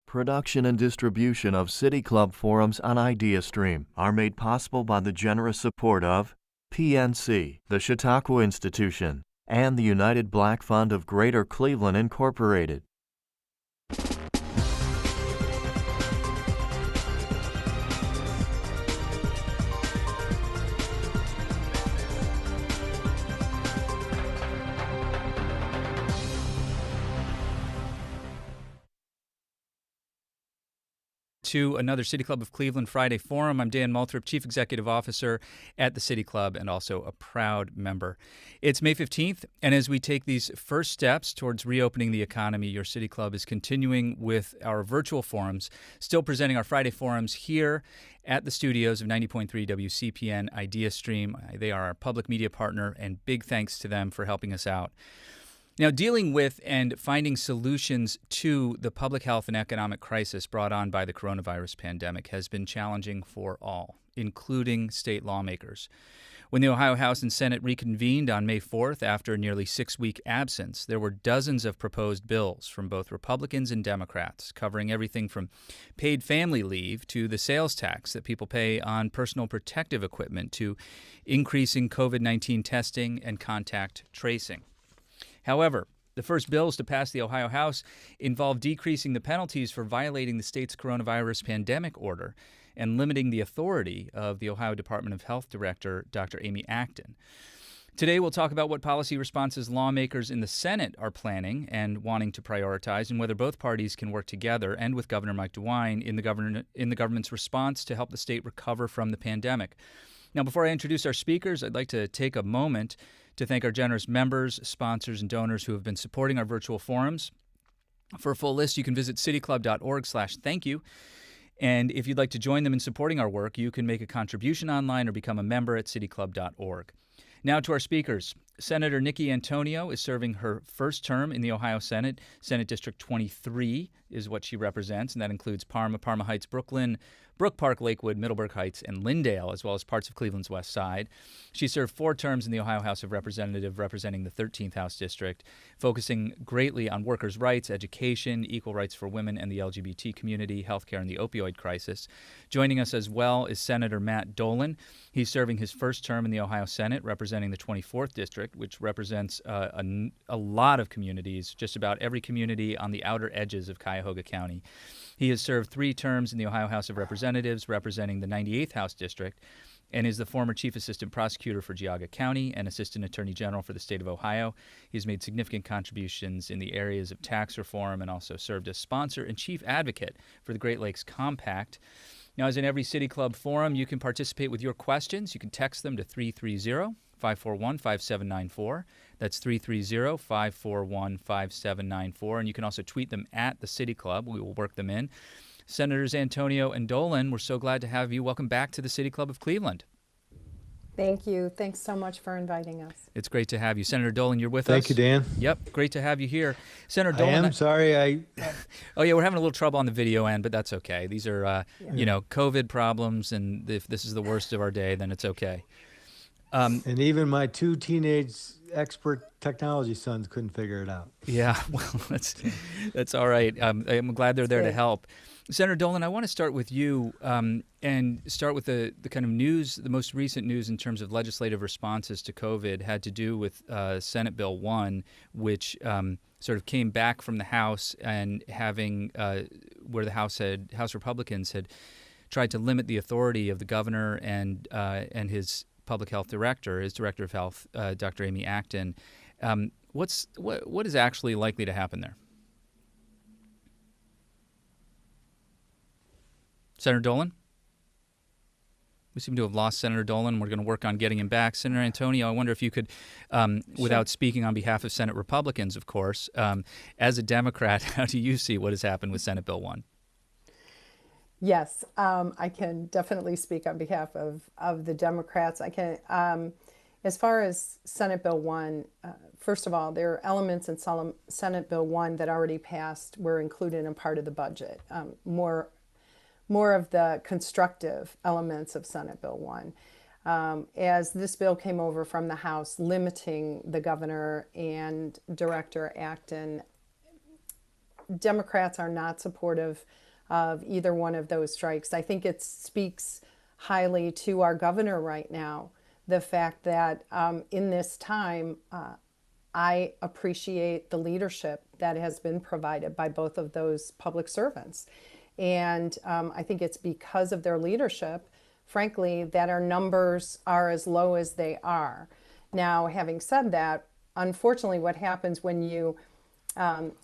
Production and distribution of City Club forums on IdeaStream are made possible by the generous support of PNC, the Chautauqua Institution, and the United Black Fund of Greater Cleveland, Incorporated. To another City Club of Cleveland Friday Forum. I'm Dan Moulthrop, Chief Executive Officer at the City Club and also a proud member. It's May 15th, and as we take these first steps towards reopening the economy, your City Club is continuing with our virtual forums, still presenting our Friday Forums here at the studios of 90.3 WCPN IdeaStream. They are our public media partner, and big thanks to them for helping us out. Now, dealing with and finding solutions to the public health and economic crisis brought on by the coronavirus pandemic has been challenging for all, including state lawmakers. When the Ohio House and Senate reconvened on May 4th after a nearly 6-week absence, there were dozens of proposed bills from both Republicans and Democrats, covering everything from paid family leave to the sales tax that people pay on personal protective equipment to increasing COVID-19 testing and contact tracing. However, the first bills to pass the Ohio House involve decreasing the penalties for violating the state's coronavirus pandemic order and limiting the authority of the Ohio Department of Health Director, Dr. Amy Acton. Today, we'll talk about what policy responses lawmakers in the Senate are planning and wanting to prioritize, and whether both parties can work together and with Governor Mike DeWine in the government's response to help the state recover from the pandemic. Now, before I introduce our speakers, I'd like to take a moment to thank our generous members, sponsors, and donors who have been supporting our virtual forums. For a full list, you can visit cityclub.org/thank-you. And if you'd like to join them in supporting our work, you can make a contribution online or become a member at cityclub.org. Now to our speakers. Senator Nikki Antonio is serving her first term in the Ohio Senate. Senate District 23 is what she represents, and that includes Parma, Parma Heights, Brooklyn, Brook Park, Lakewood, Middleburg Heights, and Lindale, as well as parts of Cleveland's west side. She served 4 terms in the Ohio House of Representatives, representing the 13th House District, focusing greatly on workers' rights, education, equal rights for women and the LGBT community, healthcare, and the opioid crisis. Joining us as well is Senator Matt Dolan. He's serving his first term in the Ohio Senate, representing the 24th District, which represents a lot of communities, just about every community on the outer edges of Cuyahoga County. He has served 3 terms in the Ohio House of Representatives, representing the 98th House District, and is the former Chief Assistant Prosecutor for Geauga County and Assistant Attorney General for the state of Ohio. He's made significant contributions in the areas of tax reform and also served as sponsor and chief advocate for the Great Lakes Compact. Now, as in every City Club forum, you can participate with your questions. You can text them to 330-541-5794. That's 330-541-5794. And you can also tweet them at the City Club. We will work them in. Senators Antonio and Dolan, we're so glad to have you. Welcome back to the City Club of Cleveland. Thank you. Thanks so much for inviting us. It's great to have you. Senator Dolan, you're with us. Thank you, Dan. Yep, great to have you here. Senator Dolan. I'm sorry. Oh, yeah, we're having a little trouble on the video end, but that's okay. These are, COVID problems, and if this is the worst of our day, then it's okay. And even my 2 teenage expert technology sons couldn't figure it out. Yeah, well, that's all right. I'm glad they're there to help. Senator Dolan, I want to start with you and start with the kind of news, the most recent news in terms of legislative responses to COVID had to do with Senate Bill 1, which sort of came back from the House and having where the House Republicans had tried to limit the authority of the governor and his public health director, his director of health, Dr. Amy Acton. What is actually likely to happen there? Senator Dolan? We seem to have lost Senator Dolan. We're going to work on getting him back. Senator Antonio, I wonder if you could, without speaking on behalf of Senate Republicans, of course, as a Democrat, how do you see what has happened with Senate Bill 1? Yes, I can definitely speak on behalf of the Democrats. I can, as far as Senate Bill 1, first of all, there are elements in Senate Bill 1 that already passed, were included in part of the budget. More of the constructive elements of Senate Bill 1. As this bill came over from the House, limiting the governor and Director Acton Democrats are not supportive of either one of those strikes. I think it speaks highly to our governor right now, the fact that in this time, I appreciate the leadership that has been provided by both of those public servants. And I think it's because of their leadership, frankly, that our numbers are as low as they are. Now, having said that, unfortunately, what happens when you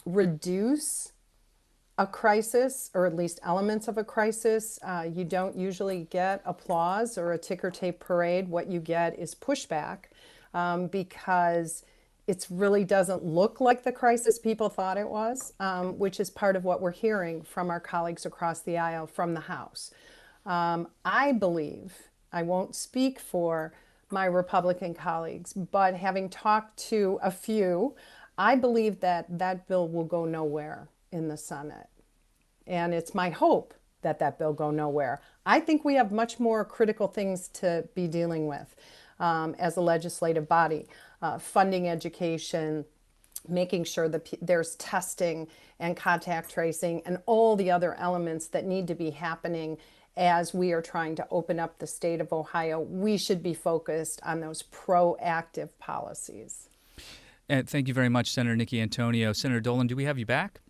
reduce a crisis, or at least elements of a crisis, you don't usually get applause or a ticker tape parade. What you get is pushback because it really doesn't look like the crisis people thought it was, which is part of what we're hearing from our colleagues across the aisle from the House. I believe, I won't speak for my Republican colleagues, but having talked to a few, I believe that that bill will go nowhere in the Senate. And it's my hope that that bill go nowhere. I think we have much more critical things to be dealing with as a legislative body. Funding education, making sure that there's testing and contact tracing and all the other elements that need to be happening as we are trying to open up the state of Ohio. We should be focused on those proactive policies. And thank you very much, Senator Nikki Antonio. Senator Dolan, do we have you back?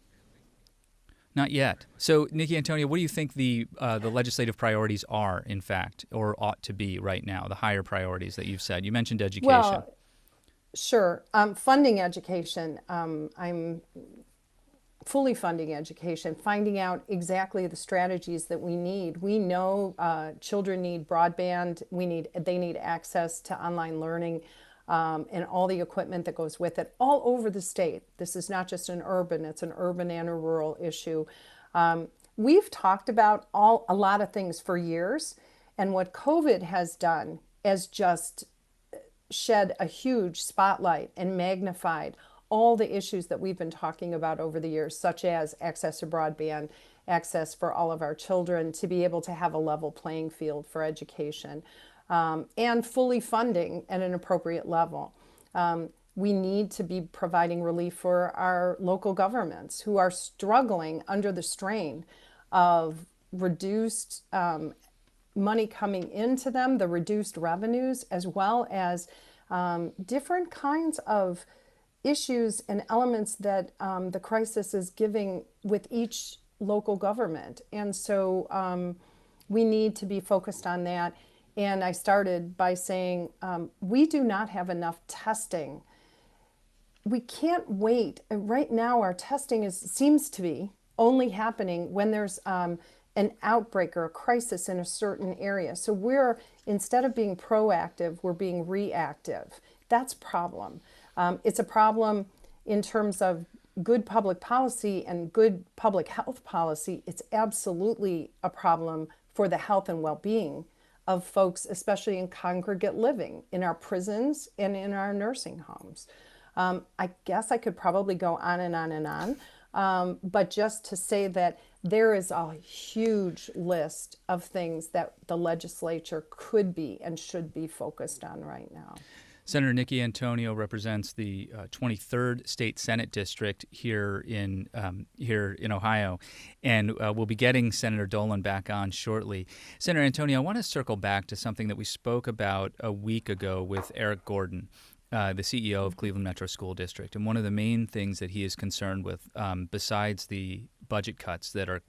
Not yet. So, Nikki Antonio, what do you think the legislative priorities are, in fact, or ought to be right now, the higher priorities that you've said? You mentioned education. Well, sure. Funding education. I'm fully funding education, finding out exactly the strategies that we need. We know children need broadband. They need access to online learning and all the equipment that goes with it all over the state. This is not just it's an urban and a rural issue. We've talked about a lot of things for years, and what COVID has done is just shed a huge spotlight and magnified all the issues that we've been talking about over the years, such as access to broadband, access for all of our children to be able to have a level playing field for education, and fully funding at an appropriate level. We need to be providing relief for our local governments who are struggling under the strain of reduced money coming into them, the reduced revenues, as well as different kinds of issues and elements that the crisis is giving with each local government. And so we need to be focused on that. And I started by saying we do not have enough testing. We can't wait. Right now, our testing seems to be only happening when there's an outbreak or a crisis in a certain area. So instead of being proactive, we're being reactive. That's a problem. It's a problem in terms of good public policy and good public health policy. It's absolutely a problem for the health and well-being of folks, especially in congregate living, in our prisons and in our nursing homes. I guess I could probably go on and on and on, but just to say that there is a huge list of things that the legislature could be and should be focused on right now. Senator Nikki Antonio represents the 23rd State Senate District here in Ohio, and we'll be getting Senator Dolan back on shortly. Senator Antonio, I want to circle back to something that we spoke about a week ago with Eric Gordon, the CEO of Cleveland Metro School District. And one of the main things that he is concerned with, besides the budget cuts that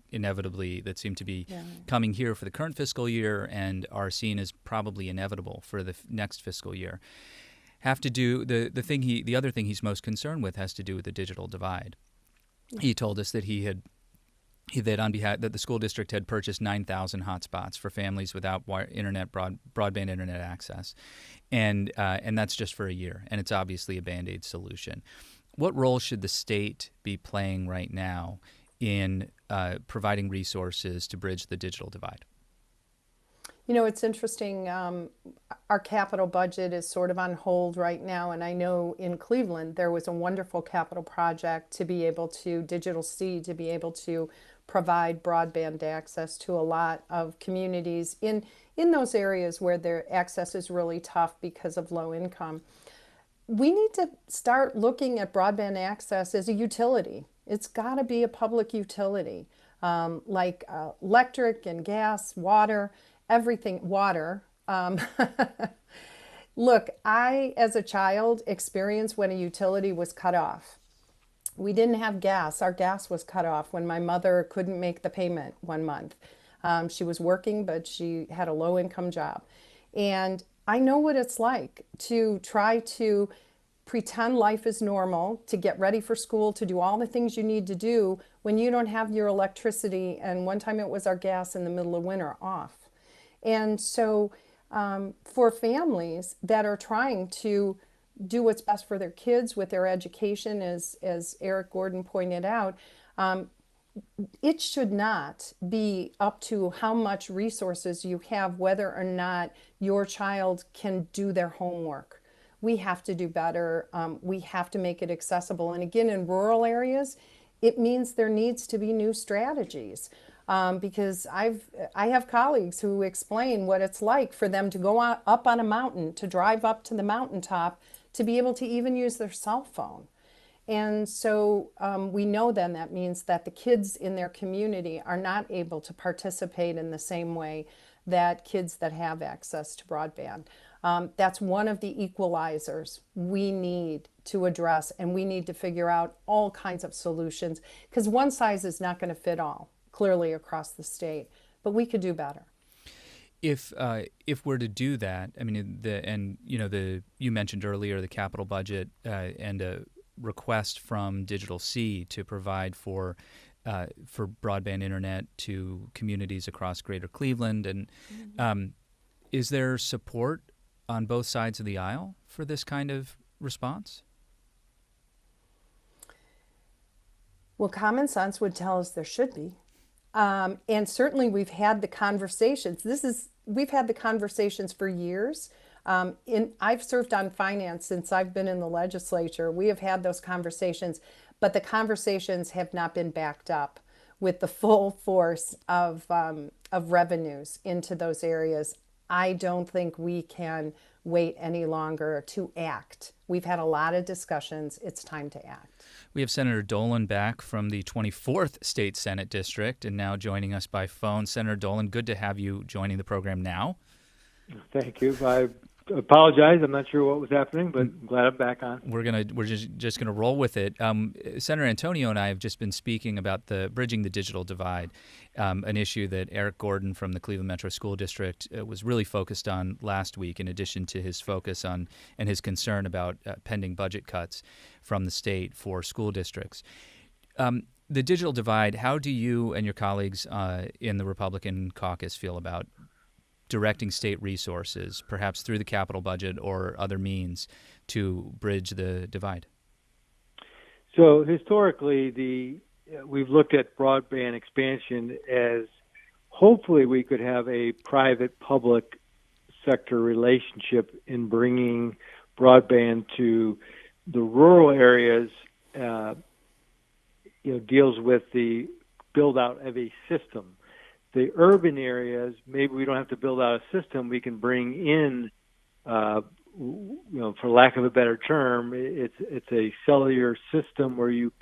seem to be coming here for the current fiscal year and are seen as probably inevitable for the next fiscal year, have to do the other thing he's most concerned with has to do with the digital divide. He told us that that the school district had purchased 9,000 hotspots for families without broadband internet access, and that's just for a year, and it's obviously a Band-Aid solution. What role should the state be playing right now in providing resources to bridge the digital divide? You know, it's interesting. Our capital budget is sort of on hold right now. And I know in Cleveland, there was a wonderful capital project to be able to, Digital C, to be able to provide broadband access to a lot of communities in those areas where their access is really tough because of low income. We need to start looking at broadband access as a utility. It's got to be a public utility, like electric and gas, water, everything, water. Look, I, as a child, experienced when a utility was cut off. We didn't have gas. Our gas was cut off when my mother couldn't make the payment one month. She was working, but she had a low income job. And I know what it's like to try to pretend life is normal, to get ready for school, to do all the things you need to do when you don't have your electricity. And one time it was our gas in the middle of winter off. And so for families that are trying to do what's best for their kids with their education, as Eric Gordon pointed out, it should not be up to how much resources you have, whether or not your child can do their homework. We have to do better. We have to make it accessible. And again, in rural areas, it means there needs to be new strategies. Because I have colleagues who explain what it's like for them to go up on a mountain, to drive up to the mountaintop, to be able to even use their cell phone. And so we know then that means that the kids in their community are not able to participate in the same way that kids that have access to broadband. That's one of the equalizers we need to address, and we need to figure out all kinds of solutions, because one size is not going to fit all, clearly, across the state, but we could do better. If we're to do that, I mean, you mentioned earlier the capital budget and a request from Digital C to provide for broadband internet to communities across Greater Cleveland, and is there support on both sides of the aisle for this kind of response? Well, common sense would tell us there should be. And certainly we've had the conversations. We've had the conversations for years. I've served on finance since I've been in the legislature. We have had those conversations, but the conversations have not been backed up with the full force of revenues into those areas. I don't think we can wait any longer to act. We've had a lot of discussions. It's time to act. We have Senator Dolan back from the 24th State Senate District and now joining us by phone. Senator Dolan, good to have you joining the program now. Thank you. I apologize. I'm not sure what was happening, but I'm glad I'm back on. We're just gonna roll with it. Senator Antonio and I have just been speaking about the bridging the digital divide, an issue that Eric Gordon from the Cleveland Metro School District was really focused on last week, in addition to his focus on and his concern about pending budget cuts from the state for school districts. The digital divide, how do you and your colleagues in the Republican caucus feel about directing state resources, perhaps through the capital budget or other means, to bridge the divide? So historically, we've looked at broadband expansion as hopefully we could have a private-public sector relationship in bringing broadband to the rural areas. Deals with the build-out of a system. The urban areas, maybe we don't have to build out a system. We can bring in, for lack of a better term, it's a cellular system where you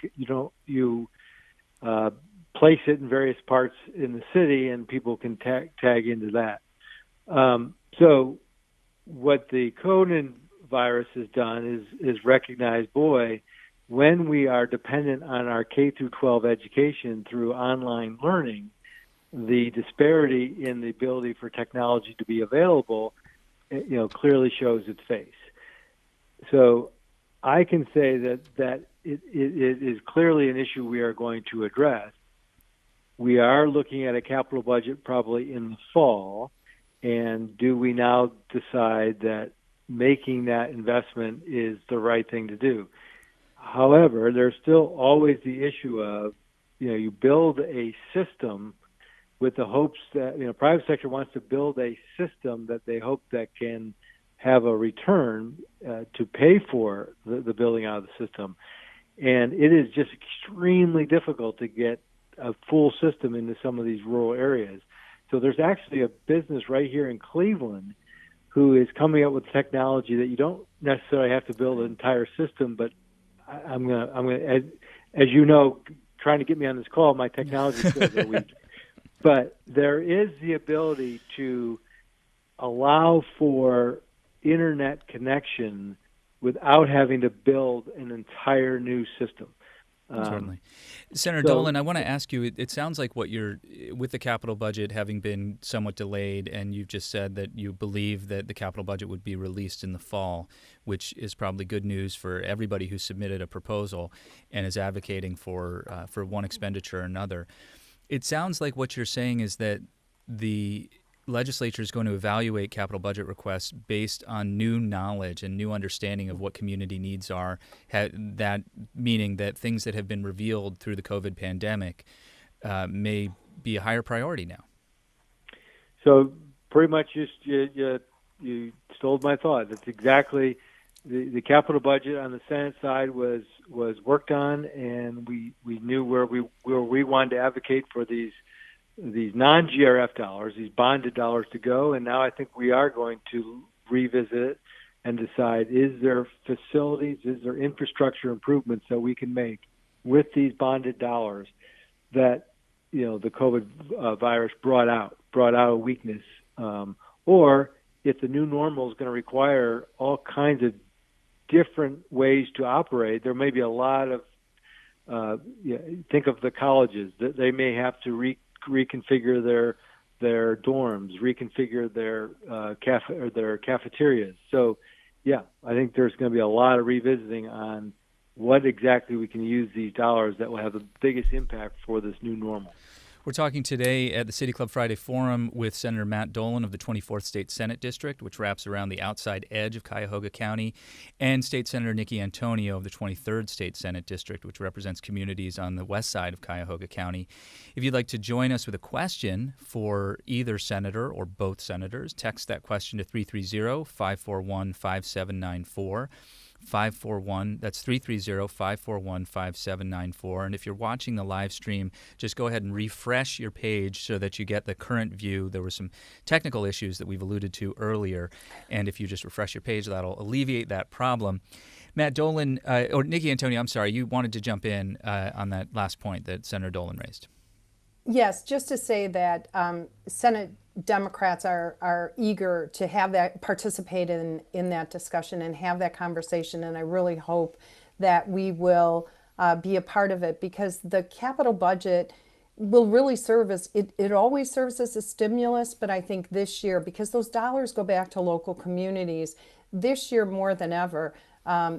place it in various parts in the city, and people can tag into that. So, what the Conan virus has done is recognize, boy, when we are dependent on our K through 12 education through online learning, the disparity in the ability for technology to be available, clearly shows its face. So I can say that it is clearly an issue we are going to address. We are looking at a capital budget probably in the fall, and do we now decide that making that investment is the right thing to do? However, there's still always the issue of, you build a system with the hopes that, private sector wants to build a system that they hope that can have a return to pay for the building out of the system. And it is just extremely difficult to get a full system into some of these rural areas. So there's actually a business right here in Cleveland who is coming up with technology that you don't necessarily have to build an entire system, but I'm going to as you know, trying to get me on this call, my technology skills are weak. But there is the ability to allow for internet connection without having to build an entire new system. Certainly. Senator Dolan, I want to ask you, it sounds like what you're, with the capital budget having been somewhat delayed, and you've just said that you believe that the capital budget would be released in the fall, which is probably good news for everybody who submitted a proposal and is advocating for one expenditure or another. It sounds like what you're saying is that the legislature is going to evaluate capital budget requests based on new knowledge and new understanding of what community needs are, that meaning that things that have been revealed through the COVID pandemic may be a higher priority now. So pretty much you stole my thought. That's exactly the capital budget on the Senate side was worked on, and we knew where we wanted to advocate for these non-GRF dollars, these bonded dollars to go, and now I think we are going to revisit it and decide, is there facilities, is there infrastructure improvements that we can make with these bonded dollars that, the COVID virus brought out a weakness, or if the new normal is going to require all kinds of different ways to operate, there may be a lot of, think of the colleges, that they may have to reconfigure their dorms, reconfigure their cafeterias. So, yeah, I think there's going to be a lot of revisiting on what exactly we can use these dollars that will have the biggest impact for this new normal. We're talking today at the City Club Friday Forum with Senator Matt Dolan of the 24th State Senate District, which wraps around the outside edge of Cuyahoga County, and State Senator Nikki Antonio of the 23rd State Senate District, which represents communities on the west side of Cuyahoga County. If you'd like to join us with a question for either senator or both senators, text that question to 330-541-5794. 541, that's 330-541-5794. And if you're watching the live stream, just go ahead and refresh your page so that you get the current view. There were some technical issues that we've alluded to earlier, and if you just refresh your page, that'll alleviate that problem. Matt Dolan, or Nikki Antonio, I'm sorry, you wanted to jump in on that last point that Senator Dolan raised. Yes, just to say that Senate Democrats are eager to have that, participate in that discussion and have that conversation, and I really hope that we will be a part of it, because the capital budget will really serve as, it always serves as a stimulus, but I think this year, because those dollars go back to local communities, this year more than ever,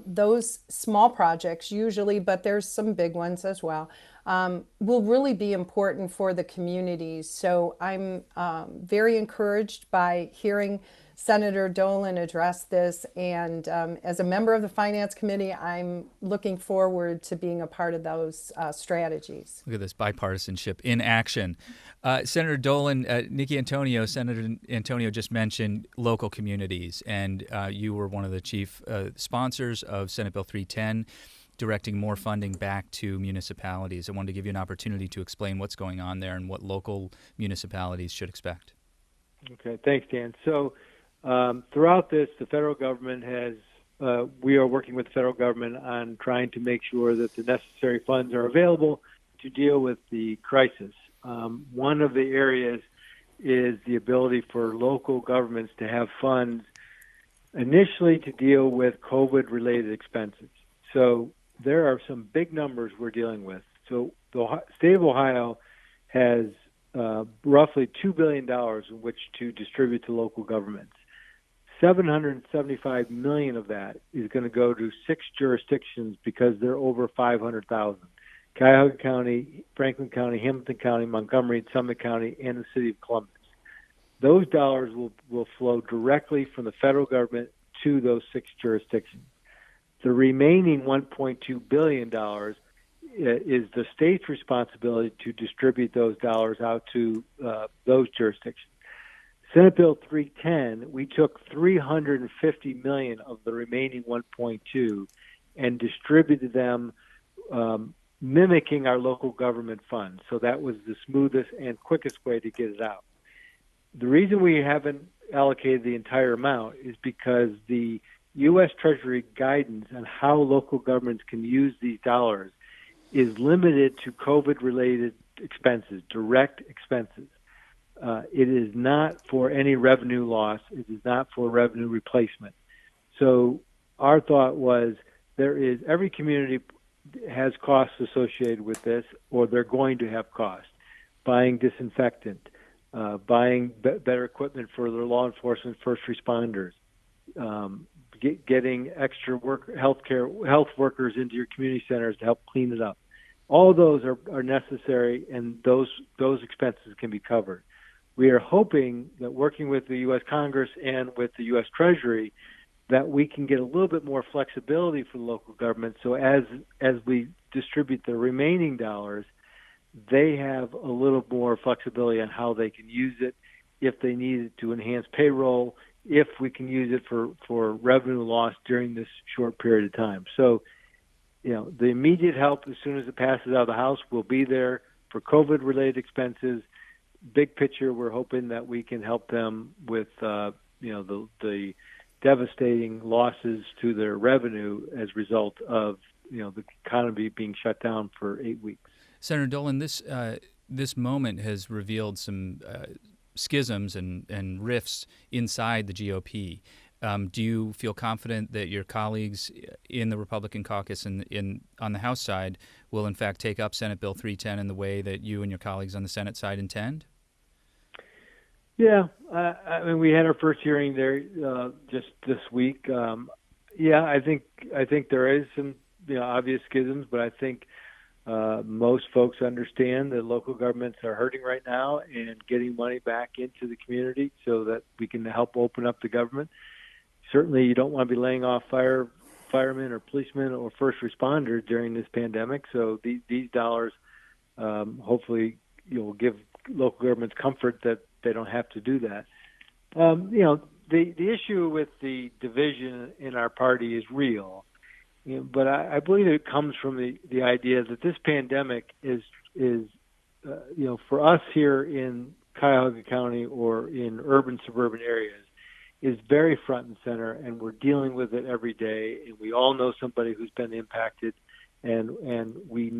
those small projects usually, but there's some big ones as well, will really be important for the communities. So I'm very encouraged by hearing Senator Dolan address this, and as a member of the Finance Committee, I'm looking forward to being a part of those strategies. Look at this bipartisanship in action. Senator Dolan, Nikki Antonio, Senator Antonio just mentioned local communities, and you were one of the chief sponsors of Senate Bill 310, directing more funding back to municipalities. I wanted to give you an opportunity to explain what's going on there and what local municipalities should expect. Okay, thanks, Dan. So throughout this, the federal government we are working with the federal government on trying to make sure that the necessary funds are available to deal with the crisis. One of the areas is the ability for local governments to have funds initially to deal with COVID-related expenses. So there are some big numbers we're dealing with. So the state of Ohio has roughly $2 billion in which to distribute to local governments. $775 million of that is going to go to 6 jurisdictions because they're over 500,000. Cuyahoga County, Franklin County, Hamilton County, Montgomery, Summit County, and the city of Columbus. Those dollars will flow directly from the federal government to those 6 jurisdictions. The remaining $1.2 billion is the state's responsibility to distribute those dollars out to those jurisdictions. Senate Bill 310, we took $350 million of the remaining 1.2 and distributed them mimicking our local government funds. So that was the smoothest and quickest way to get it out. The reason we haven't allocated the entire amount is because the U.S. Treasury guidance on how local governments can use these dollars is limited to COVID-related expenses, direct expenses. It is not for any revenue loss. It is not for revenue replacement. So our thought was every community has costs associated with this, or they're going to have costs. Buying disinfectant, buying better equipment for their law enforcement, first responders, getting extra health workers into your community centers to help clean it up. All those are necessary, and those expenses can be covered. We are hoping that working with the U.S. Congress and with the U.S. Treasury, that we can get a little bit more flexibility for the local government. So as we distribute the remaining dollars, they have a little more flexibility on how they can use it, if they need it to enhance payroll, if we can use it for revenue loss during this short period of time. So, the immediate help as soon as it passes out of the House will be there for COVID-related expenses. Big picture, we're hoping that we can help them with, the devastating losses to their revenue as a result of, the economy being shut down for 8 weeks. Senator Dolan, this moment has revealed some schisms and rifts inside the GOP. Do you feel confident that your colleagues in the Republican caucus and on the House side will in fact take up Senate Bill 310 in the way that you and your colleagues on the Senate side intend? Yeah, we had our first hearing there just this week. I think there is some obvious schisms, but I think most folks understand that local governments are hurting right now and getting money back into the community so that we can help open up the government. Certainly, you don't want to be laying off firemen or policemen or first responders during this pandemic. So these dollars hopefully will give local governments comfort that they don't have to do that. The issue with the division in our party is real, but I believe it comes from the idea that this pandemic is for us here in Cuyahoga County or in urban suburban areas is very front and center, and we're dealing with it every day, and we all know somebody who's been impacted, and we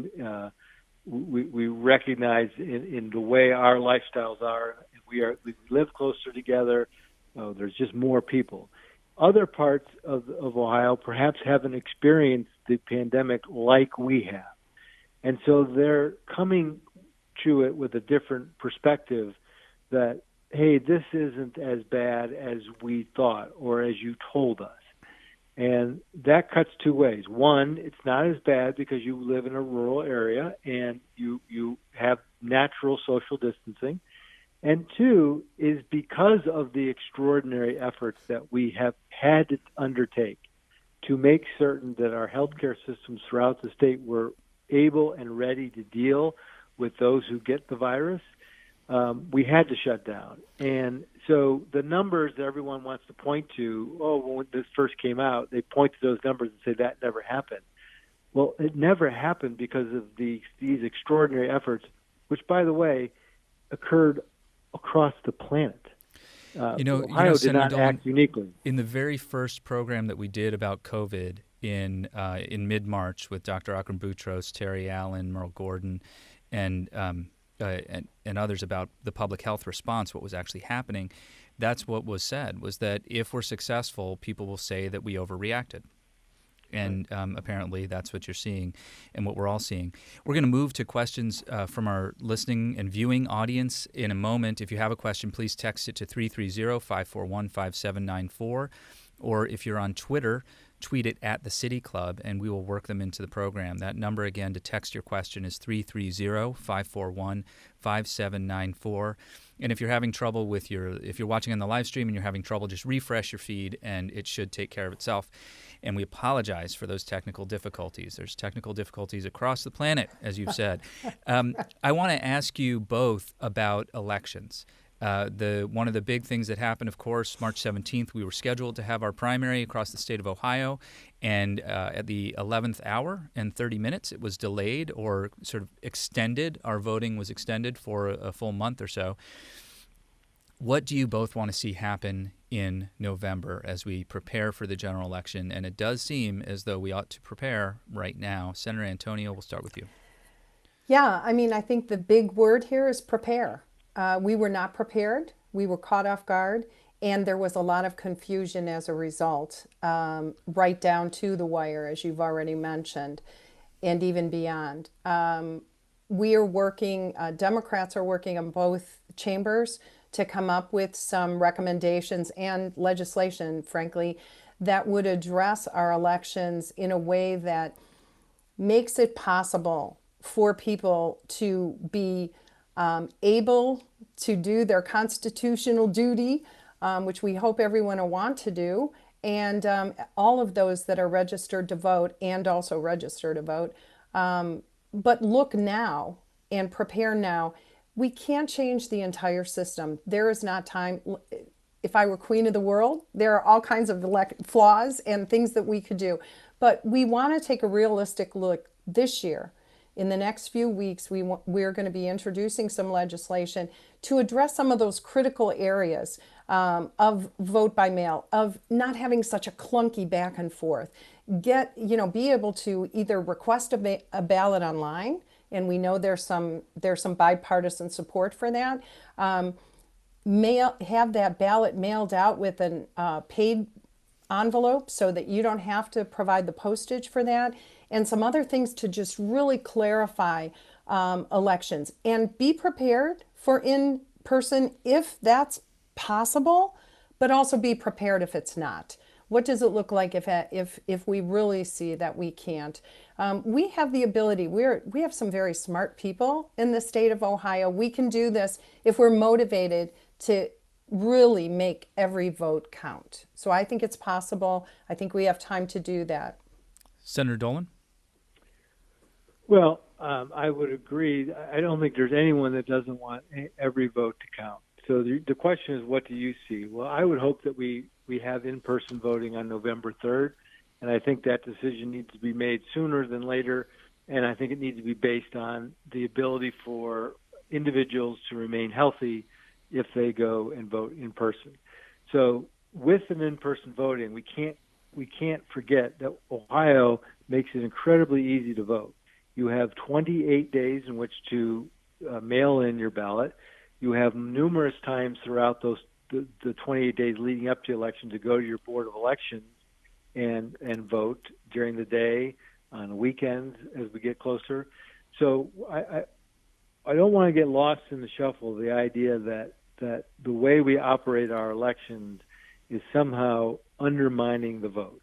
recognize in the way our lifestyles are, we live closer together. There's just more people. Other parts of Ohio perhaps haven't experienced the pandemic like we have, and so they're coming to it with a different perspective that, hey, this isn't as bad as we thought or as you told us. And that cuts two ways. One, it's not as bad because you live in a rural area and you have natural social distancing. And two is because of the extraordinary efforts that we have had to undertake to make certain that our healthcare systems throughout the state were able and ready to deal with those who get the virus. We had to shut down. And so the numbers that everyone wants to point to, when this first came out, they point to those numbers and say that never happened. Well, it never happened because of these extraordinary efforts, which, by the way, occurred across the planet. Ohio did not act uniquely. In the very first program that we did about COVID in mid-March with Dr. Akram Boutros, Terry Allen, Merle Gordon, and others about the public health response, what was actually happening, that's what was said, was that if we're successful, people will say that we overreacted. And apparently that's what you're seeing and what we're all seeing. We're going to move to questions from our listening and viewing audience in a moment. If you have a question, please text it to 330-541-5794. Or if you're on Twitter, tweet it at the City Club, and we will work them into the program. That number, again, to text your question is 330-541-5794. And if you're having trouble if you're watching on the live stream and you're having trouble, just refresh your feed, and it should take care of itself. And we apologize for those technical difficulties. There's technical difficulties across the planet, as you've said. I want to ask you both about elections. One of the big things that happened, of course, March 17th, we were scheduled to have our primary across the state of Ohio, and at the 11th hour and 30 minutes, it was delayed or sort of extended. Our voting was extended for a full month or so. What do you both want to see happen in November as we prepare for the general election? And it does seem as though we ought to prepare right now. Senator Antonio, we'll start with you. Yeah, I mean, I think the big word here is prepare. We were not prepared. We were caught off guard, and there was a lot of confusion as a result, right down to the wire, as you've already mentioned, and even beyond. We are working, Democrats are working on both chambers to come up with some recommendations and legislation, frankly, that would address our elections in a way that makes it possible for people to be able to do their constitutional duty, which we hope everyone will want to do, and all of those that are registered to vote and also register to vote. But look now and prepare now. We can't change the entire system. There is not time. If I were queen of the world, there are all kinds of flaws and things that we could do. But we want to take a realistic look this year. In the next few weeks, we're going to be introducing some legislation to address some of those critical areas of vote by mail, of not having such a clunky back and forth. Be able to either request a ballot online, and we know there's some bipartisan support for that. Have that ballot mailed out with a paid envelope so that you don't have to provide the postage for that, and some other things to just really clarify elections, and be prepared for in person if that's possible, but also be prepared if it's not. What does it look like if we really see that we can't? We have the ability. We have some very smart people in the state of Ohio. We can do this if we're motivated to really make every vote count. So I think it's possible. I think we have time to do that. Senator Dolan? Well, I would agree. I don't think there's anyone that doesn't want every vote to count. So the question is, what do you see? Well, I would hope that we have in-person voting on November 3rd, and I think that decision needs to be made sooner than later, and I think it needs to be based on the ability for individuals to remain healthy if they go and vote in person. So with an in-person voting, we can't forget that Ohio makes it incredibly easy to vote. You have 28 days in which to mail in your ballot. You have numerous times throughout the 28 days leading up to the election to go to your Board of Elections and vote during the day, on weekends as we get closer. So I don't want to get lost in the shuffle, the idea that the way we operate our elections is somehow undermining the vote.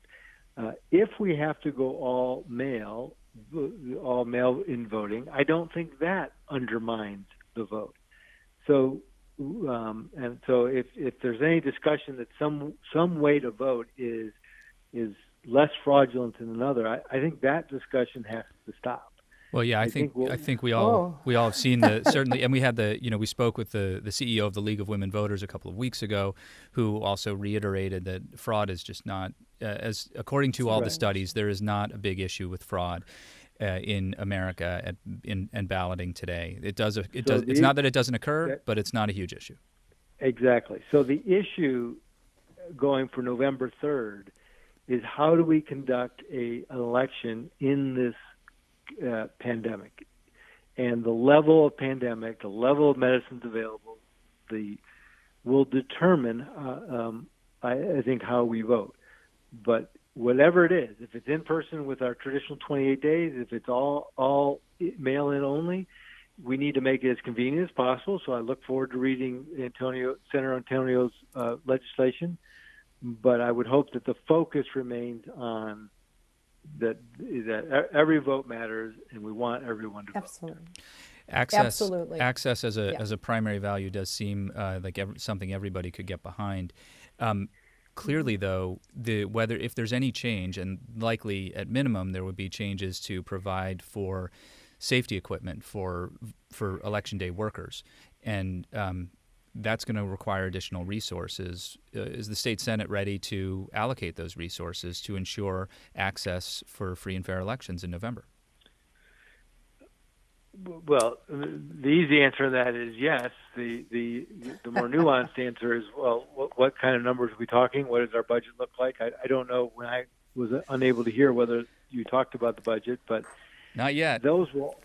If we have to go all mail in voting, I don't think that undermines the vote. So, so if there's any discussion that some way to vote is less fraudulent than another, I think that discussion has to stop. Well, yeah, I think we all have seen certainly, and we spoke with the CEO of the League of Women Voters a couple of weeks ago, who also reiterated that fraud is just not, as according to all the studies, there is not a big issue with fraud in America in balloting today. It does. It's not that it doesn't occur, but it's not a huge issue. Exactly. So the issue going for November 3rd is, how do we conduct an election in this pandemic, and the level of pandemic, the level of medicines available, will determine, I think, how we vote. But whatever it is, if it's in person with our traditional 28 days, if it's all mail in only, we need to make it as convenient as possible. So I look forward to reading Senator Antonio's legislation. But I would hope that the focus remains on that every vote matters, and we want everyone to vote. Absolutely. Access as a primary value does seem like something everybody could get behind. Clearly, though, if there's any change, and likely at minimum there would be changes to provide for safety equipment for Election Day workers, and that's going to require additional resources. Is the state Senate ready to allocate those resources to ensure access for free and fair elections in November? Well, the easy answer to that is yes. The more nuanced answer is, well, what kind of numbers are we talking? What does our budget look like? I don't know. When I was unable to hear whether you talked about the budget, but Not yet. Those will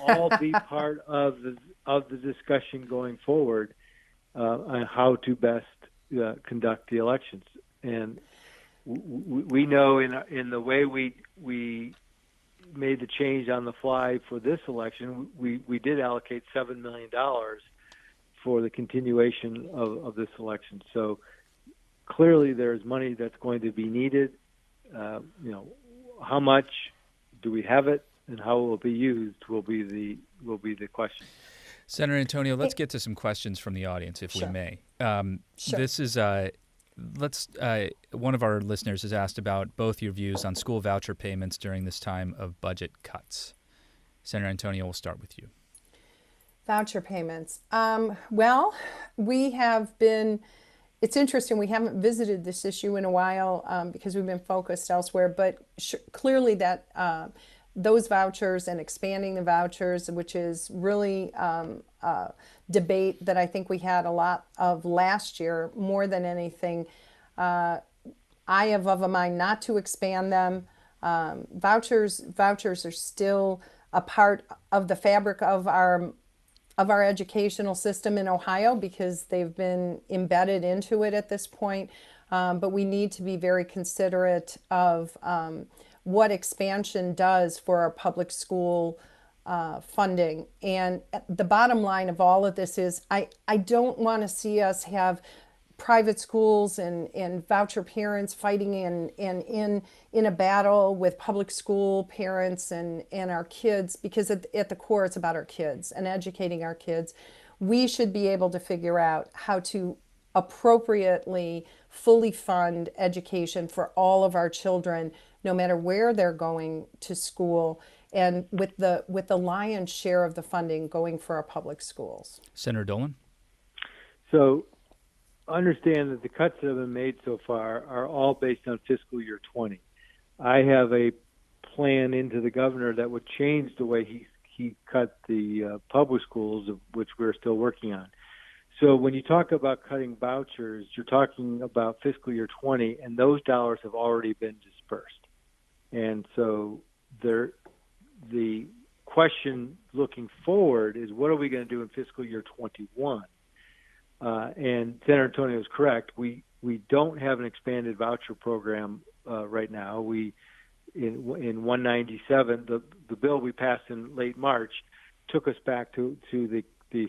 all be part of the discussion going forward on how to best conduct the elections. And we know in the way we made the change on the fly for this election, we did allocate $7 million for the continuation of this election. So clearly there's money that's going to be needed. How much, do we have it, and how will it be used will be the question. Senator Antonio, let's get to some questions from the audience, if we may. Sure. This is one of our listeners has asked about both your views on school voucher payments during this time of budget cuts. Senator Antonio, we'll start with you. Voucher payments. Well, we have been, it's interesting, we haven't visited this issue in a while because we've been focused elsewhere, but clearly that those vouchers and expanding the vouchers, which is really a debate that I think we had a lot of last year, more than anything. I have of a mind not to expand them. Vouchers are still a part of the fabric of our educational system in Ohio because they've been embedded into it at this point. But we need to be very considerate of what expansion does for our public school funding. And the bottom line of all of this is I don't want to see us have private schools and voucher parents fighting in a battle with public school parents and our kids, because at the core it's about our kids and educating our kids. We should be able to figure out how to appropriately fully fund education for all of our children, no matter where they're going to school, and with the lion's share of the funding going for our public schools. Senator Dolan? So understand that the cuts that have been made so far are all based on fiscal year 20. I have a plan into the governor that would change the way he cut the public schools, of which we're still working on. So when you talk about cutting vouchers, you're talking about fiscal year 20, and those dollars have already been dispersed. And so the question looking forward is, what are we going to do in fiscal year 21? And Senator Antonio is correct. We don't have an expanded voucher program right now. In 197, the bill we passed in late March took us back to the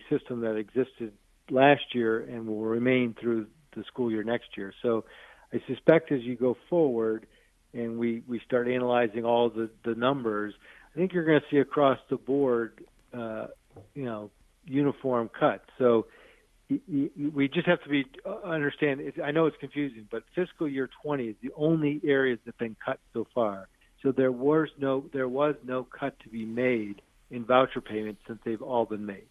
system that existed last year and will remain through the school year next year. So I suspect as you go forward and we start analyzing all the numbers, I think you're going to see across the board, uniform cuts. So we just have to understand. I know it's confusing, but fiscal year 20 is the only areas that have been cut so far. So there was no cut to be made in voucher payments since they've all been made.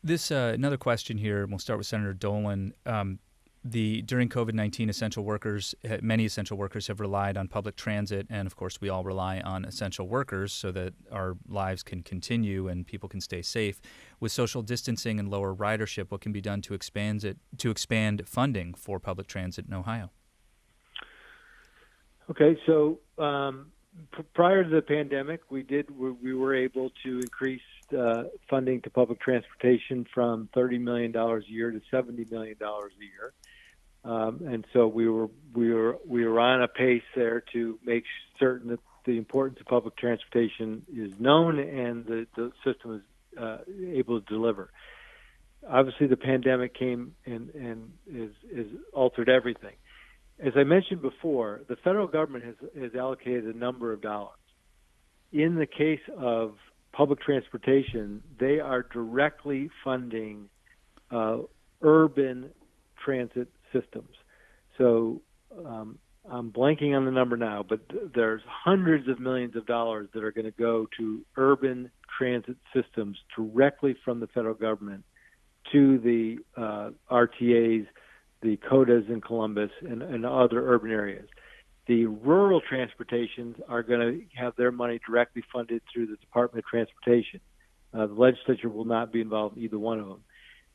This another question here, and we'll start with Senator Dolan. During COVID-19, many essential workers have relied on public transit, and of course we all rely on essential workers so that our lives can continue and people can stay safe. With social distancing and lower ridership, what can be done to expand funding for public transit in Ohio? Okay, so prior to the pandemic, we were able to increase funding to public transportation from $30 million a year to $70 million a year. And so we were on a pace there to make certain that the importance of public transportation is known and the system is able to deliver. Obviously, the pandemic came and is altered everything. As I mentioned before, the federal government has allocated a number of dollars. In the case of public transportation, they are directly funding urban transit systems. So I'm blanking on the number now, but there's hundreds of millions of dollars that are going to go to urban transit systems directly from the federal government to the RTAs, the CODAs in Columbus, and other urban areas. The rural transportations are going to have their money directly funded through the Department of Transportation. The legislature will not be involved in either one of them.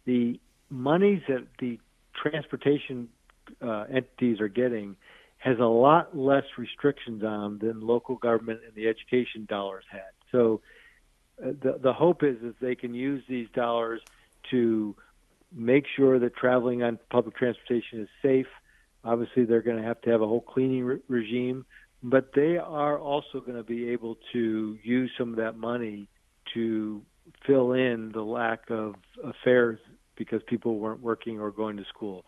The monies that the transportation entities are getting has a lot less restrictions on them than local government and the education dollars had. So the hope is they can use these dollars to make sure that traveling on public transportation is safe. Obviously, they're going to have a whole cleaning regime, but they are also going to be able to use some of that money to fill in the lack of fares because people weren't working or going to school.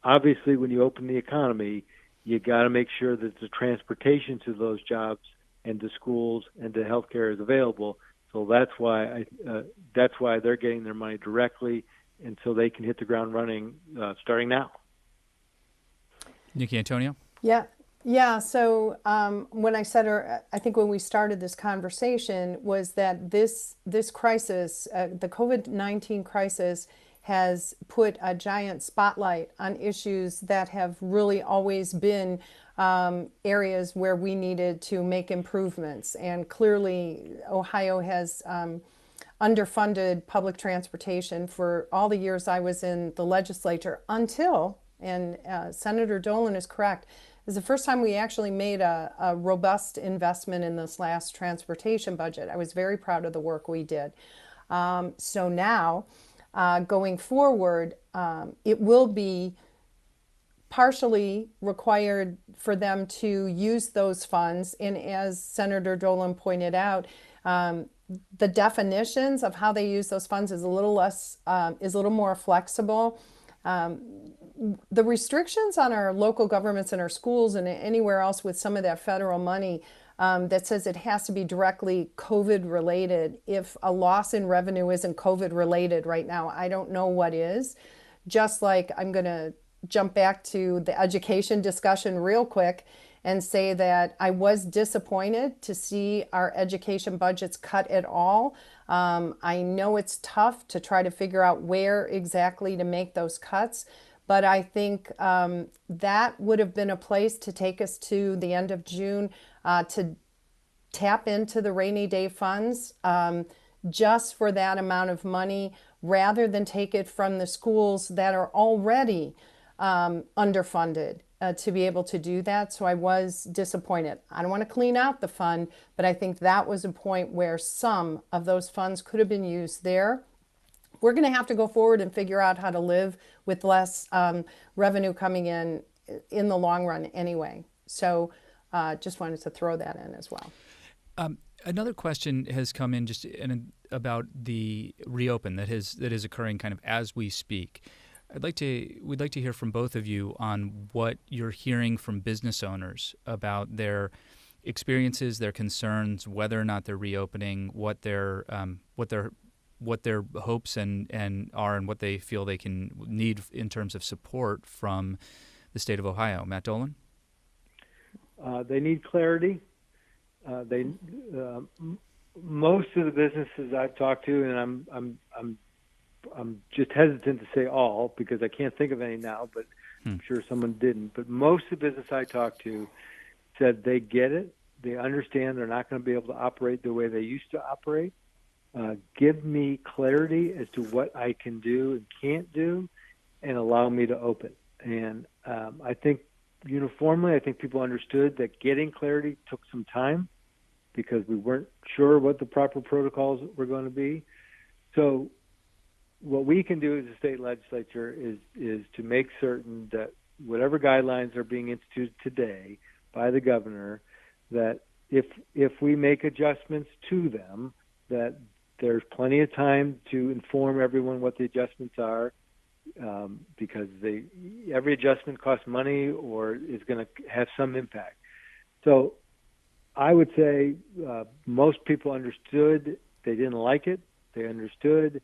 Obviously, when you open the economy, you got to make sure that the transportation to those jobs and to schools and to healthcare is available. So that's why they're getting their money directly, and so they can hit the ground running starting now. Nikki, Antonio? Yeah. So when I said, or I think when we started this conversation, was that this crisis, the COVID-19 crisis, has put a giant spotlight on issues that have really always been areas where we needed to make improvements. And clearly, Ohio has underfunded public transportation for all the years I was in the legislature until, and Senator Dolan is correct, it was the first time we actually made a robust investment in this last transportation budget. I was very proud of the work we did. So now, going forward, it will be partially required for them to use those funds. And as Senator Dolan pointed out, the definitions of how they use those funds is a little more flexible. The restrictions on our local governments and our schools and anywhere else with some of that federal money that says it has to be directly COVID related. If a loss in revenue isn't COVID related right now, I don't know what is. Just like I'm going to jump back to the education discussion real quick and say that I was disappointed to see our education budgets cut at all. I know it's tough to try to figure out where exactly to make those cuts, but I think that would have been a place to take us to the end of June to tap into the rainy day funds just for that amount of money, rather than take it from the schools that are already underfunded to be able to do that. So I was disappointed. I don't want to clean out the fund, but I think that was a point where some of those funds could have been used there. We're going to have to go forward and figure out how to live with less revenue coming in the long run anyway. So just wanted to throw that in as well. Another question has come in about the reopen that is occurring kind of as we speak. We'd like to hear from both of you on what you're hearing from business owners about their experiences, their concerns, whether or not they're reopening, what their hopes and what they feel they can need in terms of support from the state of Ohio. Matt Dolan? They need clarity. Most of the businesses I've talked to, and I'm just hesitant to say all because I can't think of any now, but I'm sure someone didn't. But most of the business I talked to said they get it. They understand they're not going to be able to operate the way they used to operate. Give me clarity as to what I can do and can't do, and allow me to open. And I think uniformly, people understood that getting clarity took some time because we weren't sure what the proper protocols were going to be. So what we can do as a state legislature is to make certain that whatever guidelines are being instituted today by the governor, that if we make adjustments to them, that there's plenty of time to inform everyone what the adjustments are, because every adjustment costs money or is going to have some impact. So I would say most people understood. They didn't like it. They understood.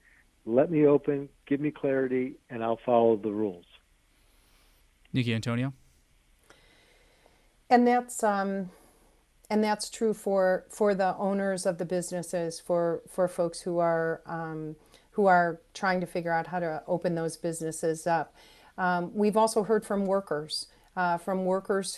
Let me open, give me clarity, and I'll follow the rules. Nikki, Antonio? And that's true for the owners of the businesses, for folks who are trying to figure out how to open those businesses up. We've also heard from workers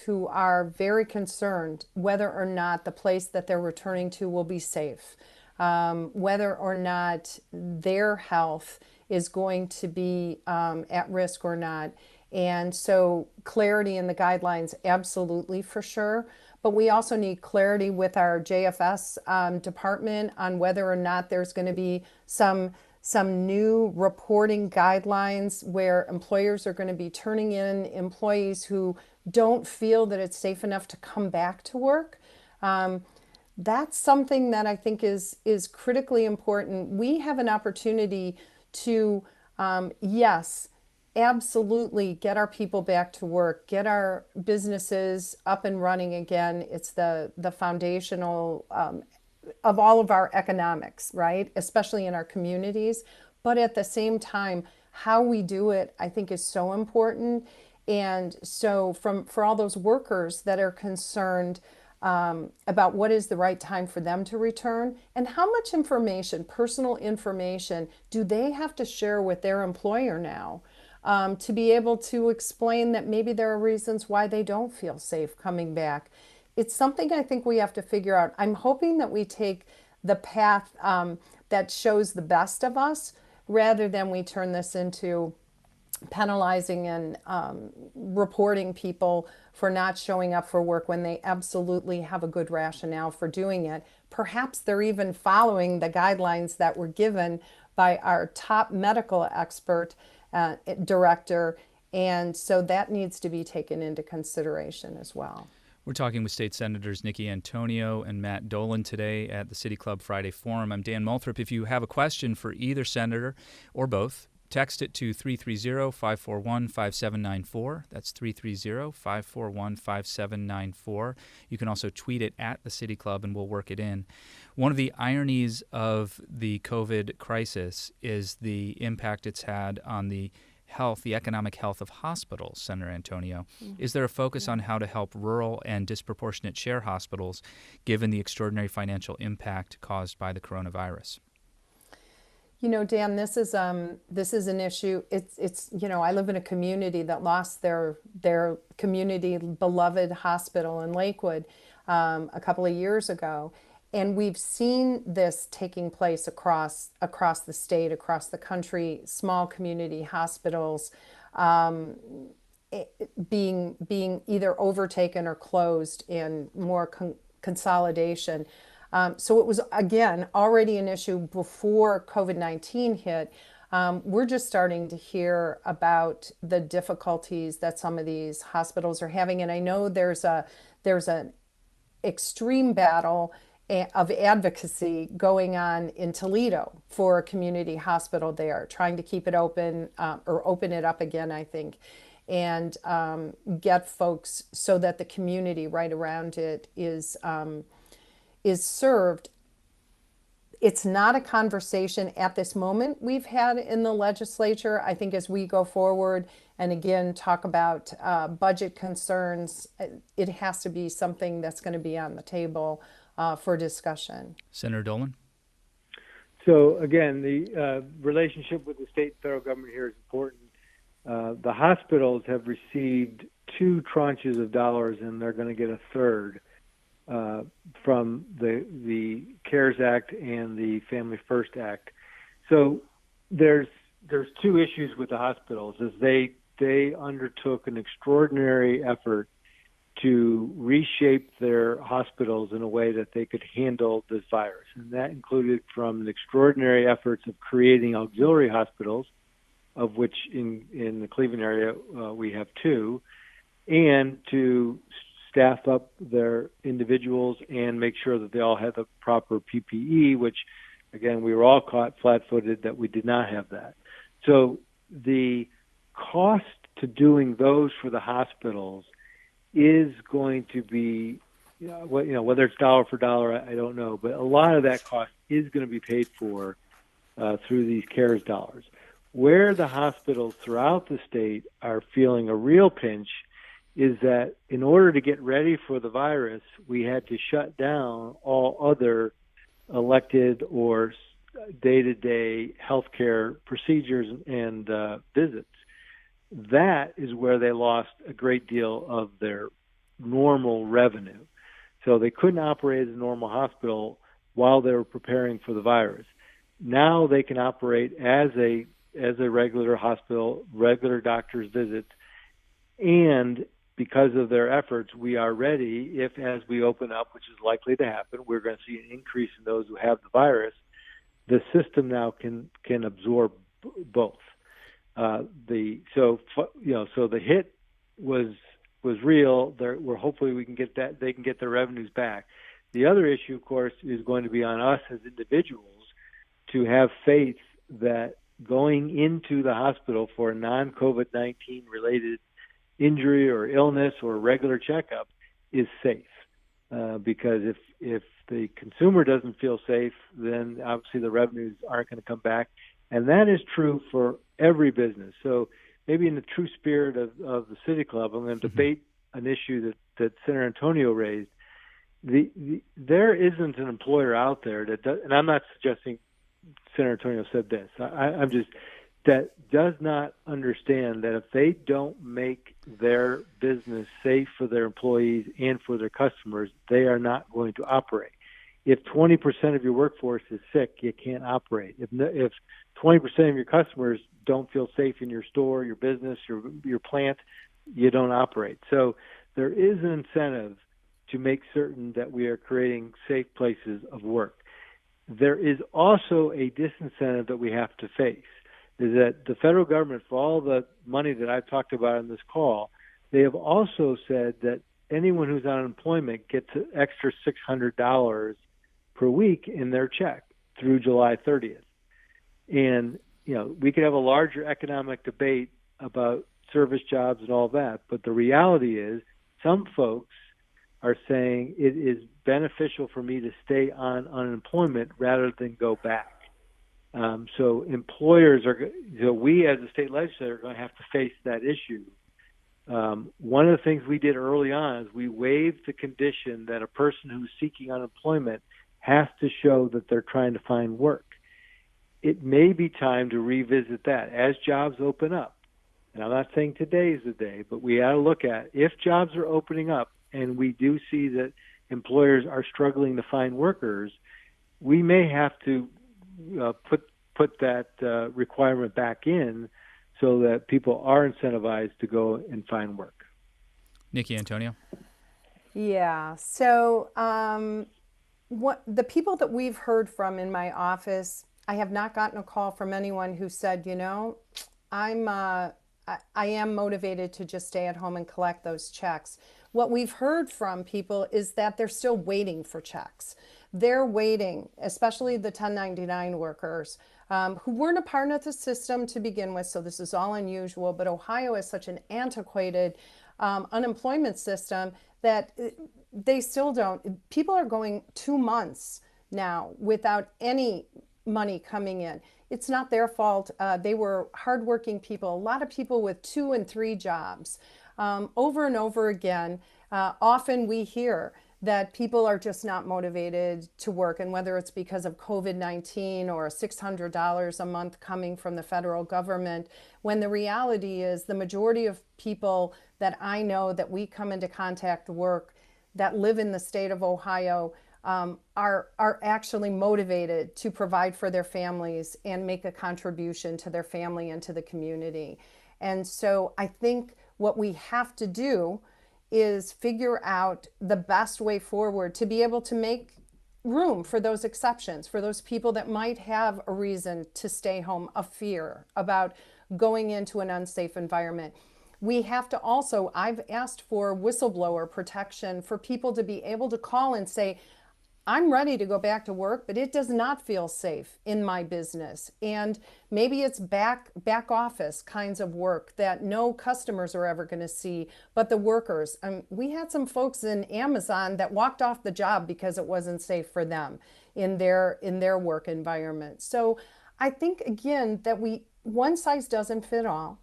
who are very concerned whether or not the place that they're returning to will be safe, whether or not their health is going to be at risk or not. And so clarity in the guidelines, absolutely, for sure. But we also need clarity with our JFS department on whether or not there's going to be some new reporting guidelines where employers are going to be turning in employees who don't feel that it's safe enough to come back to work. That's something that I think is critically important. We have an opportunity to, yes, absolutely get our people back to work, get our businesses up and running again. It's the foundational of all of our economics, right? Especially in our communities. But at the same time, how we do it, I think, is so important. And so for all those workers that are concerned about what is the right time for them to return and how much information, personal information, do they have to share with their employer now to be able to explain that maybe there are reasons why they don't feel safe coming back. It's something I think we have to figure out. I'm hoping that we take the path that shows the best of us rather than we turn this into penalizing and reporting people for not showing up for work when they absolutely have a good rationale for doing it. Perhaps they're even following the guidelines that were given by our top medical expert director, and so that needs to be taken into consideration as well. We're talking with State Senators Nikki Antonio and Matt Dolan today at the City Club Friday Forum. I'm Dan Moulthrop. If you have a question for either senator or both, text it to 330-541-5794. That's 330-541-5794. You can also tweet it at the City Club and we'll work it in. One of the ironies of the COVID crisis is the impact it's had on the economic health of hospitals, Senator Antonio. Is there a focus on how to help rural and disproportionate share hospitals given the extraordinary financial impact caused by the coronavirus? You know, Dan, this is an issue. It's I live in a community that lost their community beloved hospital in Lakewood a couple of years ago, and we've seen this taking place across the state, across the country. Small community hospitals being either overtaken or closed, and more consolidation. So it was, again, already an issue before COVID-19 hit. We're just starting to hear about the difficulties that some of these hospitals are having. And I know there's an extreme battle of advocacy going on in Toledo for a community hospital there, trying to keep it open or open it up again, I think, and get folks so that the community right around it is served. It's not a conversation at this moment we've had in the legislature. I think as we go forward and again talk about budget concerns, it has to be something that's going to be on the table for discussion. Senator Dolan? So again, the relationship with the state and federal government here is important. The hospitals have received 2 tranches of dollars, and they're going to get a third from the CARES Act and the Family First Act. So there's 2 issues with the hospitals. Is they undertook an extraordinary effort to reshape their hospitals in a way that they could handle this virus, and that included from the extraordinary efforts of creating auxiliary hospitals, of which in the Cleveland area we have 2, and to staff up their individuals and make sure that they all had the proper PPE, which, again, we were all caught flat-footed that we did not have that. So the cost to doing those for the hospitals is going to be, whether it's dollar for dollar, I don't know, but a lot of that cost is going to be paid for through these CARES dollars. Where the hospitals throughout the state are feeling a real pinch is that in order to get ready for the virus, we had to shut down all other elected or day-to-day healthcare procedures and visits. That is where they lost a great deal of their normal revenue. So they couldn't operate as a normal hospital while they were preparing for the virus. Now they can operate as a regular hospital, regular doctor's visits, And because of their efforts, we are ready if, as we open up, which is likely to happen, we're going to see an increase in those who have the virus. The system now can absorb both. So the hit was real. We're hopefully we can get that, they can get their revenues back. The other issue, of course, is going to be on us as individuals to have faith that going into the hospital for a non-COVID-19 related injury or illness or regular checkup is safe. Because if the consumer doesn't feel safe, then obviously the revenues aren't going to come back. And that is true for every business. So maybe in the true spirit of the City Club, I'm going to debate an issue that Senator Antonio raised. There isn't an employer out there that does, and I'm not suggesting Senator Antonio said this. I'm just, that does not understand that if they don't make their business safe for their employees and for their customers, they are not going to operate. If 20% of your workforce is sick, you can't operate. If 20% of your customers don't feel safe in your store, your business, your plant, you don't operate. So there is an incentive to make certain that we are creating safe places of work. There is also a disincentive that we have to face, is that the federal government, for all the money that I've talked about in this call, they have also said that anyone who's on unemployment gets an extra $600 per week in their check through July 30th. And, we could have a larger economic debate about service jobs and all that, but the reality is some folks are saying it is beneficial for me to stay on unemployment rather than go back. So employers we as a state legislature are going to have to face that issue. One of the things we did early on is we waived the condition that a person who's seeking unemployment has to show that they're trying to find work. It may be time to revisit that as jobs open up. And I'm not saying today is the day, but we ought to look at if jobs are opening up and we do see that employers are struggling to find workers, we may have to put that requirement back in so that people are incentivized to go and find work. Nikki, Antonio? Yeah. So what the people that we've heard from in my office, I have not gotten a call from anyone who said, I am motivated to just stay at home and collect those checks. What we've heard from people is that they're still waiting for checks. They're waiting, especially the 1099 workers who weren't a part of the system to begin with, so this is all unusual, but Ohio is such an antiquated unemployment system that they still don't. People are going 2 months now without any money coming in. It's not their fault. They were hardworking people, a lot of people with 2 and 3 jobs. Over and over again, often we hear that people are just not motivated to work, and whether it's because of COVID-19 or $600 a month coming from the federal government, when the reality is the majority of people that I know that we come into contact work that live in the state of Ohio are actually motivated to provide for their families and make a contribution to their family and to the community. And so I think what we have to do is figure out the best way forward to be able to make room for those exceptions, for those people that might have a reason to stay home, a fear about going into an unsafe environment. We have to also, I've asked for whistleblower protection for people to be able to call and say, I'm ready to go back to work, but it does not feel safe in my business. And maybe it's back office kinds of work that no customers are ever going to see, but the workers. We had some folks in Amazon that walked off the job because it wasn't safe for them in their work environment. So I think, again, that one size doesn't fit all.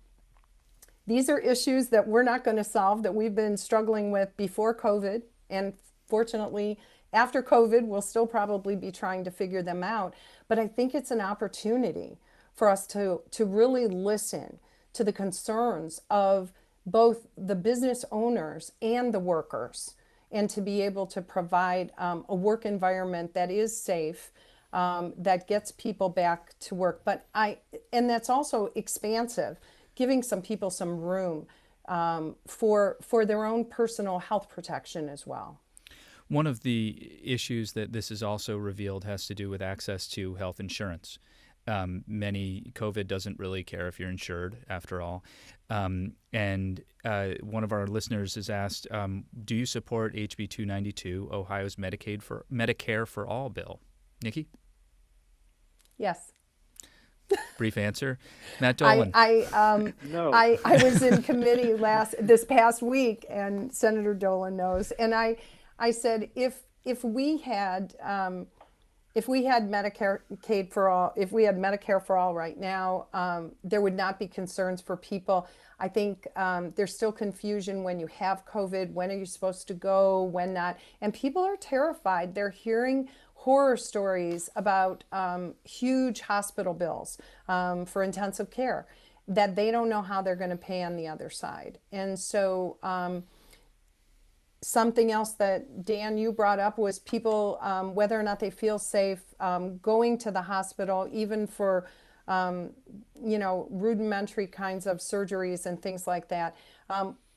These are issues that we're not going to solve, that we've been struggling with before COVID, and fortunately, after COVID, we'll still probably be trying to figure them out. But I think it's an opportunity for us to really listen to the concerns of both the business owners and the workers, and to be able to provide a work environment that is safe, that gets people back to work. And that's also expansive, giving some people some room for their own personal health protection as well. One of the issues that this has also revealed has to do with access to health insurance. COVID doesn't really care if you're insured, after all. And one of our listeners has asked, do you support HB 292, Ohio's Medicare for All bill? Nikki? Yes. Brief answer. Matt Dolan. No. I was in committee this past week, and Senator Dolan knows, and I said if we had Medicare for all, if we had Medicare for all right now, there would not be concerns for people. I think there's still confusion when you have COVID. When are you supposed to go? When not? And people are terrified. They're hearing horror stories about huge hospital bills for intensive care that they don't know how they're going to pay on the other side. And so something else that, Dan, you brought up was people, whether or not they feel safe going to the hospital, even for, rudimentary kinds of surgeries and things like that.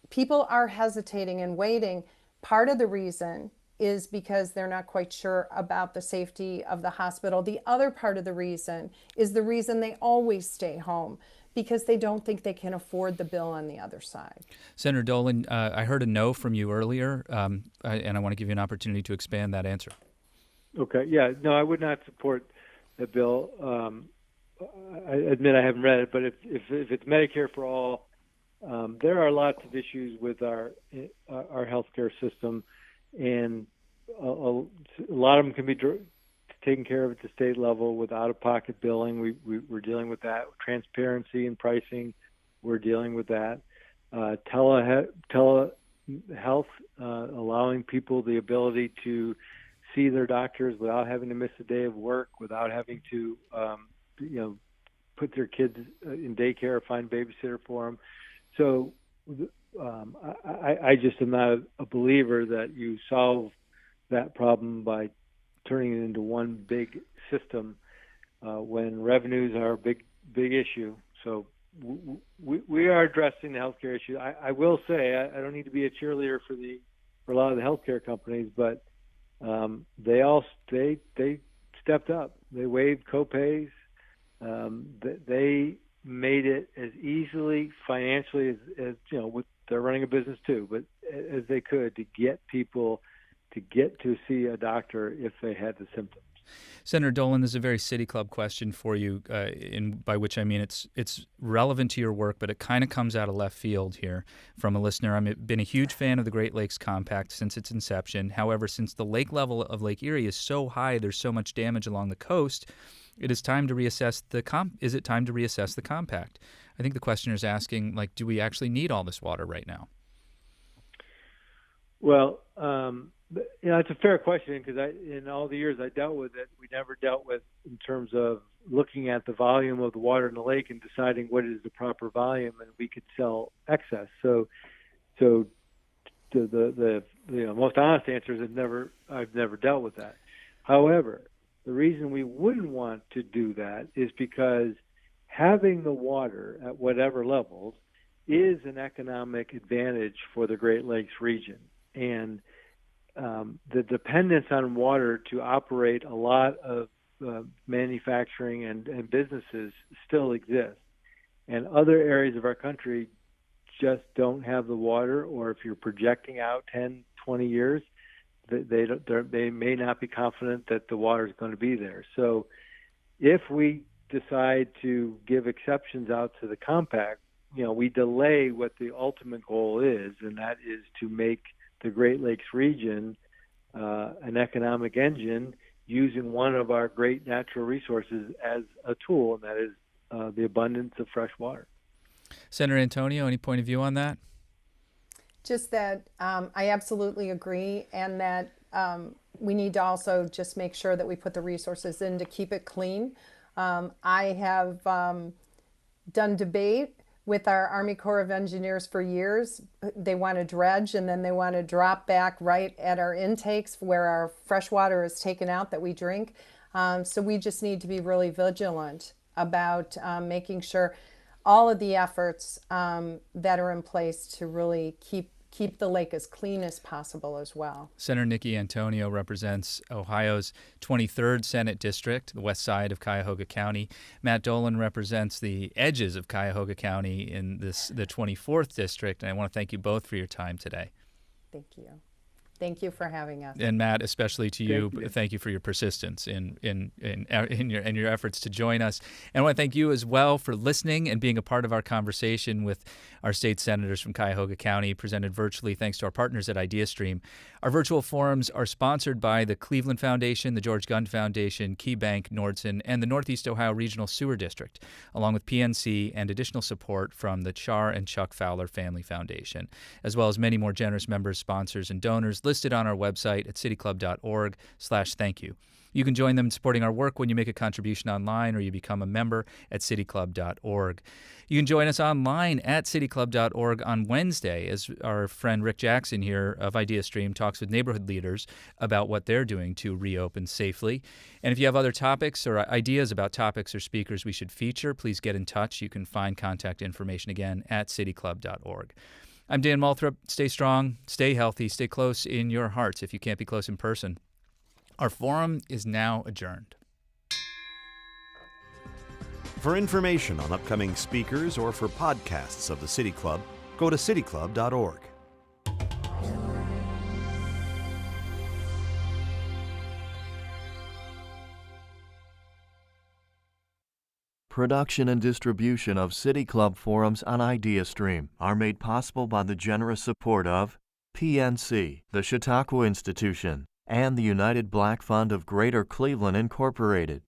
People are hesitating and waiting. Part of the reason is because they're not quite sure about the safety of the hospital. The other part of the reason is the reason they always stay home, because they don't think they can afford the bill on the other side. Senator Dolan, I heard a no from you earlier, and I want to give you an opportunity to expand that answer. Okay. Yeah. No, I would not support the bill. I admit I haven't read it, but if it's Medicare for all, there are lots of issues with our healthcare system, and a lot of them can be taken care of at the state level with out-of-pocket billing. We're dealing with that. Transparency in pricing, we're dealing with that. Telehealth, allowing people the ability to see their doctors without having to miss a day of work, without having to, put their kids in daycare or find a babysitter for them. So I just am not a believer that you solve that problem by turning it into one big system when revenues are a big issue. So we are addressing the healthcare issue. I will say I don't need to be a cheerleader for a lot of the healthcare companies, but they stepped up. They waived copays. They made it as easily financially as they're running a business too, but as they could to get people to get to see a doctor if they had the symptoms. Senator Dolan, this is a very City Club question for you, by which I mean it's relevant to your work, but it kind of comes out of left field here from a listener. I've been a huge fan of the Great Lakes Compact since its inception. However, since the lake level of Lake Erie is so high, there's so much damage along the coast, it is time to reassess Is it time to reassess the compact? I think the questioner is asking, do we actually need all this water right now? Well, it's a fair question, because in all the years I dealt with it, we never dealt with in terms of looking at the volume of the water in the lake and deciding what is the proper volume, and we could sell excess. So the most honest answer is I've never dealt with that. However, the reason we wouldn't want to do that is because having the water at whatever levels is an economic advantage for the Great Lakes region. And the dependence on water to operate a lot of manufacturing and businesses still exists. And other areas of our country just don't have the water, or if you're projecting out 10, 20 years, they may not be confident that the water is going to be there. So if we decide to give exceptions out to the compact, we delay what the ultimate goal is, and that is to make the Great Lakes region an economic engine using one of our great natural resources as a tool, and that is the abundance of fresh water. Senator Antonio, any point of view on that? Just that I absolutely agree, and that we need to also just make sure that we put the resources in to keep it clean. I have done debate with our Army Corps of Engineers for years. They want to dredge, and then they want to drop back right at our intakes where our fresh water is taken out that we drink. So we just need to be really vigilant about making sure. all of the efforts that are in place to really keep the lake as clean as possible as well. Senator Nikki Antonio represents Ohio's 23rd Senate District, the west side of Cuyahoga County. Matt Dolan represents the edges of Cuyahoga County in the 24th District, and I want to thank you both for your time today. Thank you. Thank you for having us. And Matt, especially to you, thank you for your persistence in your efforts to join us. And I want to thank you as well for listening and being a part of our conversation with our state senators from Cuyahoga County, presented virtually thanks to our partners at IdeaStream. Our virtual forums are sponsored by the Cleveland Foundation, the George Gund Foundation, KeyBank, Nordson, and the Northeast Ohio Regional Sewer District, along with PNC and additional support from the Char and Chuck Fowler Family Foundation, as well as many more generous members, sponsors, and donors listed on our website at cityclub.org/thank-you. You can join them in supporting our work when you make a contribution online or you become a member at cityclub.org. You can join us online at cityclub.org on Wednesday as our friend Rick Jackson here of IdeaStream talks with neighborhood leaders about what they're doing to reopen safely. And if you have other topics or ideas about topics or speakers we should feature, please get in touch. You can find contact information again at cityclub.org. I'm Dan Moulthrop. Stay strong, stay healthy, stay close in your hearts if you can't be close in person. Our forum is now adjourned. For information on upcoming speakers or for podcasts of the City Club, go to cityclub.org. Production and distribution of City Club forums on IdeaStream are made possible by the generous support of PNC, the Chautauqua Institution, and the United Black Fund of Greater Cleveland, Incorporated.